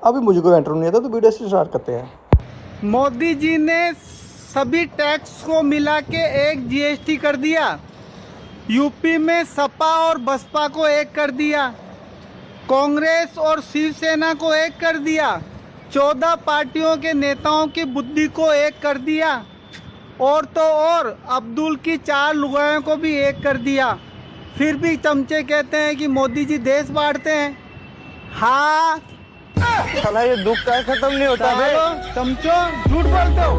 अभी मुझे कोई एंटर नहीं आता, तो वीडियो से स्टार्ट करते हैं। मोदी जी ने सभी टैक्स को मिला के एक जीएसटी कर दिया। यूपी में सपा और बसपा को एक कर दिया, कांग्रेस और शिवसेना को एक कर दिया, 14 पार्टियों के नेताओं की बुद्धि को एक कर दिया, और तो और अब्दुल की 4 लुगायों को भी एक कर दिया। फिर भी चमचे कहते हैं कि मोदी जी देश बांटते हैं। हाँ साला ये दुख का खत्म नहीं होता बे। चमचो झूठ बोलते हो।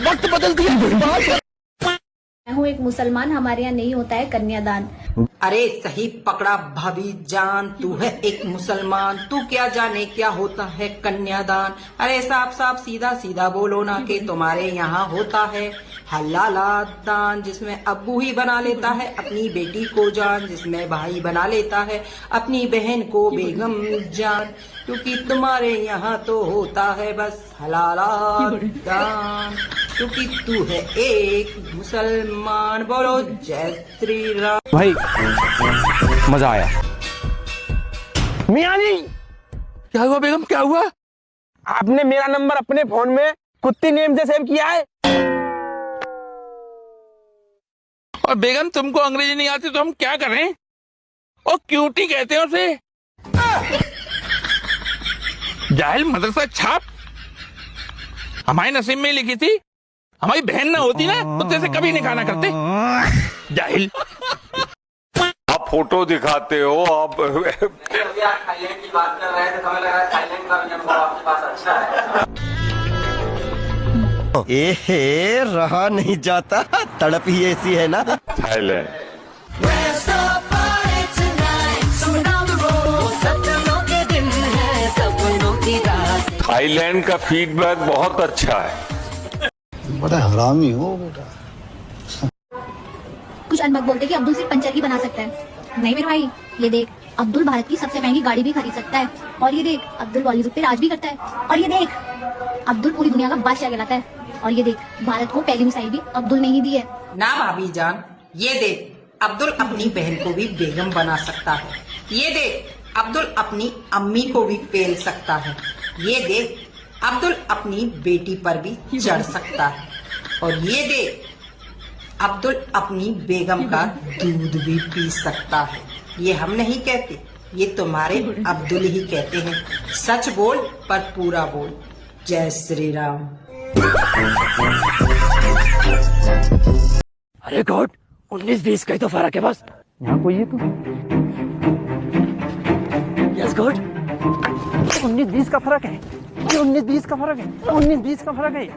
वक्त बदल दिया। मैं हूँ एक मुसलमान, हमारे यहाँ नहीं होता है कन्यादान। अरे सही पकड़ा भाभी जान, तू है एक मुसलमान, तू क्या जाने क्या होता है कन्यादान। अरे साफ साफ सीधा सीधा बोलो ना कि तुम्हारे यहाँ होता है हलाला दान, जिसमें अब्बू ही बना लेता है अपनी बेटी को जान, जिसमें भाई बना लेता है अपनी बहन को बेगम जान, क्योंकि तुम्हारे यहाँ तो होता है बस हलाला दान, क्योंकि तू है एक मुसलमान। बोलो जय श्री राम। भाई मजा आया। मियाँ जी, क्या हुआ बेगम, क्या हुआ? आपने मेरा नंबर अपने फोन में कुत्ती नेम से सेव किया है। और बेगम तुमको अंग्रेजी नहीं आती तो हम क्या करें? और क्यूटी कहते हैं उसे। जाहिल मदरसा छाप हमारे नसीब में लिखी थी, हमारी बहन ना होती ना तो तेरे से कभी नहीं खाना करते। जाहिल। आप फोटो दिखाते हो, आप थाईलैंड की बात कर रहे थे तो हमें लगा थाईलैंड का भी अनुभव आपके पास अच्छा है। एहे रहा नहीं जाता, तड़प ही ऐसी है ना। थाईलैंड थाईलैंड का फीडबैक बहुत अच्छा है। बड़ा हरामी हो बेटा। कुछ अनबक बोलते कि अब्दुल सिर्फ पंचर ही बना सकता है। नहीं मेरे भाई, ये देख अब्दुल भारत की सबसे महंगी गाड़ी भी खरीद सकता है, और ये देख अब्दुल बॉलीवुड पे राज भी करता है, और ये देख अब्दुल पूरी दुनिया का बादशाह कहलाता है, और ये देख भारत को पहली मिसाइल भी अब्दुल ने ही दी है। ना भाभी जान, ये देख अब्दुल अपनी बहन को भी बेगम बना सकता है, ये देख अब्दुल अपनी अम्मी को भी पेल सकता है, ये देख अब्दुल अपनी बेटी पर भी चढ़ सकता है, और ये देख अब्दुल अपनी बेगम का दूध भी पी सकता है। ये हम नहीं कहते, ये तुम्हारे अब्दुल ही कहते हैं। सच बोल पर पूरा बोल। जय श्री राम। अरे गॉड, 19-20 का ही तो फर्क है बस। यहाँ कोई है तू? यस गॉड, 19-20 का फर्क है, 19-20 का फर्क है, 19-20 का फर्क है,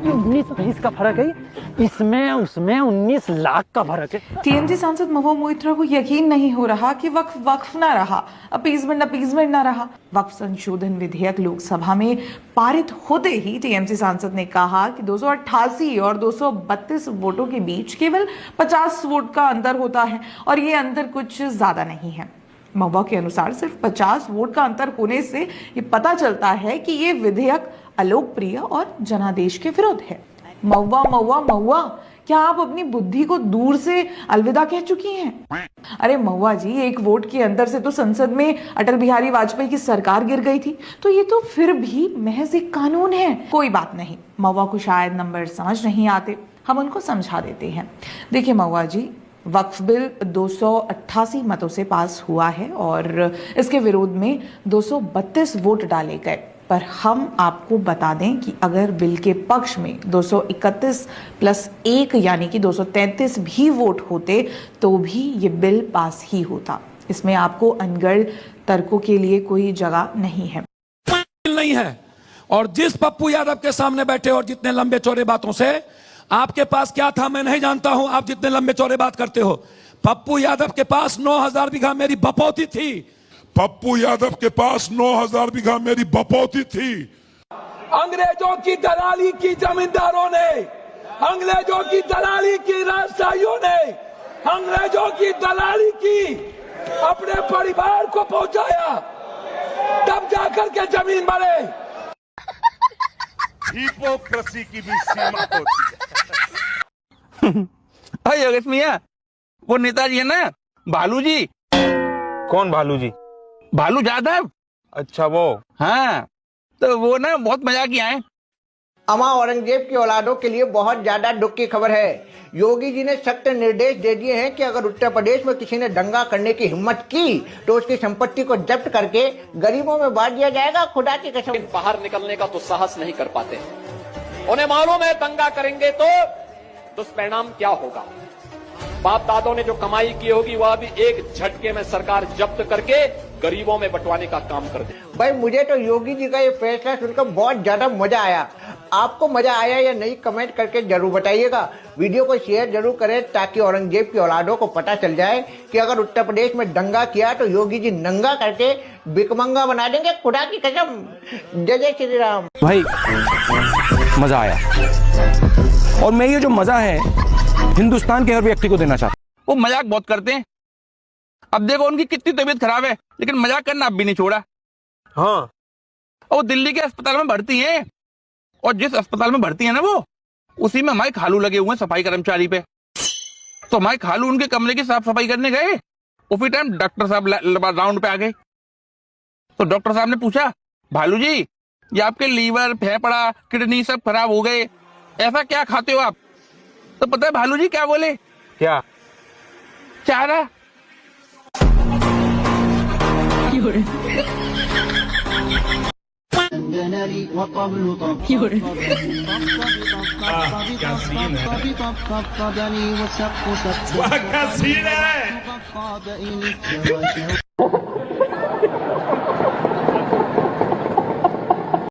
19-20 का फर्क है, इसमें उसमें 19 लाख का फर्क है। टीएमसी सांसद महुआ मोइत्रा को यकीन नहीं हो रहा कि वक्फ ना रहा, अपीजमेंट ना रहा। वक्फ संशोधन विधेयक लोकसभा में पारित होते ही टीएमसी सांसद ने कहा कि 288 और 232 वोटों के बीच केवल 50 वोट का अंतर होता है, और ये अंतर कुछ ज्यादा नहीं है। महुआ के अनुसार सिर्फ 50 वोट का अंतर होने से ये पता चलता है कि ये विधेयक अलोकप्रिय और जनादेश के विरुद्ध है। महुआ, क्या आप अपनी बुद्धि को दूर से अलविदा कह चुकी हैं? अरे महुआ जी, एक वोट के अंतर से तो संसद में अटल बिहारी वाजपेयी की सरकार गिर गई थी, तो ये तो फिर भी महज एक कानून है। कोई बात नहीं, महुआ को शायद नंबर समझ नहीं आते, हम उनको समझा देते हैं। देखिए महुआ जी, वक्फ बिल 288 मतों से पास हुआ है और इसके विरोध में 232 वोट डाले गए, पर हम आपको बता दें कि अगर बिल के पक्ष में 231 प्लस 1 यानी कि 233 भी वोट होते तो भी ये बिल पास ही होता। इसमें आपको अनगढ़ तर्कों के लिए कोई जगह नहीं है। नहीं है। और जिस पप्पू यादव के सामने बैठे और जितने लंबे चौड़े बातों से, आपके पास क्या था मैं नहीं जानता हूं, आप जितने लंबे चौड़े बात करते हो। पप्पू यादव के पास 9000 बीघा मेरी बपौती थी। पप्पू यादव के पास 9000 बीघा मेरी बपौती थी। अंग्रेजों की दलाली की जमींदारों ने, अंग्रेजों की दलाली की राजशाहियों ने, अंग्रेजों की दलाली की अपने परिवार को पहुंचाया, तब जाकर के जमीन बने। हिपोक्रेसी की भी सीमा होती है। अरे योगेश मियां, वो नेताजी है ना भालू जी। कौन भालू जी? भालू यादव। अच्छा वो। हाँ, तो वो ना बहुत मजा किया है। अमा औरंगजेब की औलादों के लिए बहुत ज्यादा दुख की खबर है। योगी जी ने सख्त निर्देश दे दिए हैं कि अगर उत्तर प्रदेश में किसी ने दंगा करने की हिम्मत की तो उसकी संपत्ति को जब्त करके गरीबों में बांट दिया जाएगा। खुदा की कसम। बाहर निकलने का तो साहस नहीं कर पाते। उन्हें मालूम है दंगा करेंगे तो दुष्परिणाम क्या होगा। बाप दादों ने जो कमाई की होगी वह भी एक झटके में सरकार जब्त करके गरीबों में बंटवाने का काम कर दे। भाई मुझे तो योगी जी का ये फैसला सुनकर बहुत ज्यादा मजा आया। आपको मजा आया या नहीं कमेंट करके जरूर बताइएगा। वीडियो को शेयर जरूर करें ताकि औरंगजेब की औलादों को पता चल जाए कि अगर उत्तर प्रदेश में दंगा किया तो योगी जी नंगा करके भिकमंगा बना देंगे। खुदा की कसम। जय जय श्री राम। भाई मजा आया, और मैं ये जो मजा है हिंदुस्तान के हर व्यक्ति को देना चाहता हूँ। वो मजाक बहुत करते हैं। अब देखो उनकी कितनी तबीयत खराब है लेकिन मजाक करना अब भी नहीं छोड़ा। हाँ, और वो दिल्ली के अस्पताल में भर्ती हैं, और जिस अस्पताल में भर्ती है ना वो उसी में हमारे खालू लगे हुए हैं सफाई कर्मचारी पे। तो हमारे खालू उनके कमरे की साफ सफाई करने गए, उसी टाइम डॉक्टर साहब राउंड पे आ गए। तो डॉक्टर साहब ने पूछा, भालू जी ये आपके लीवर, फेफड़ा, किडनी सब खराब हो गए, ऐसा क्या खाते हो आप? तो पता है भालू जी क्या बोले? क्या? चारा। क्या सीन है।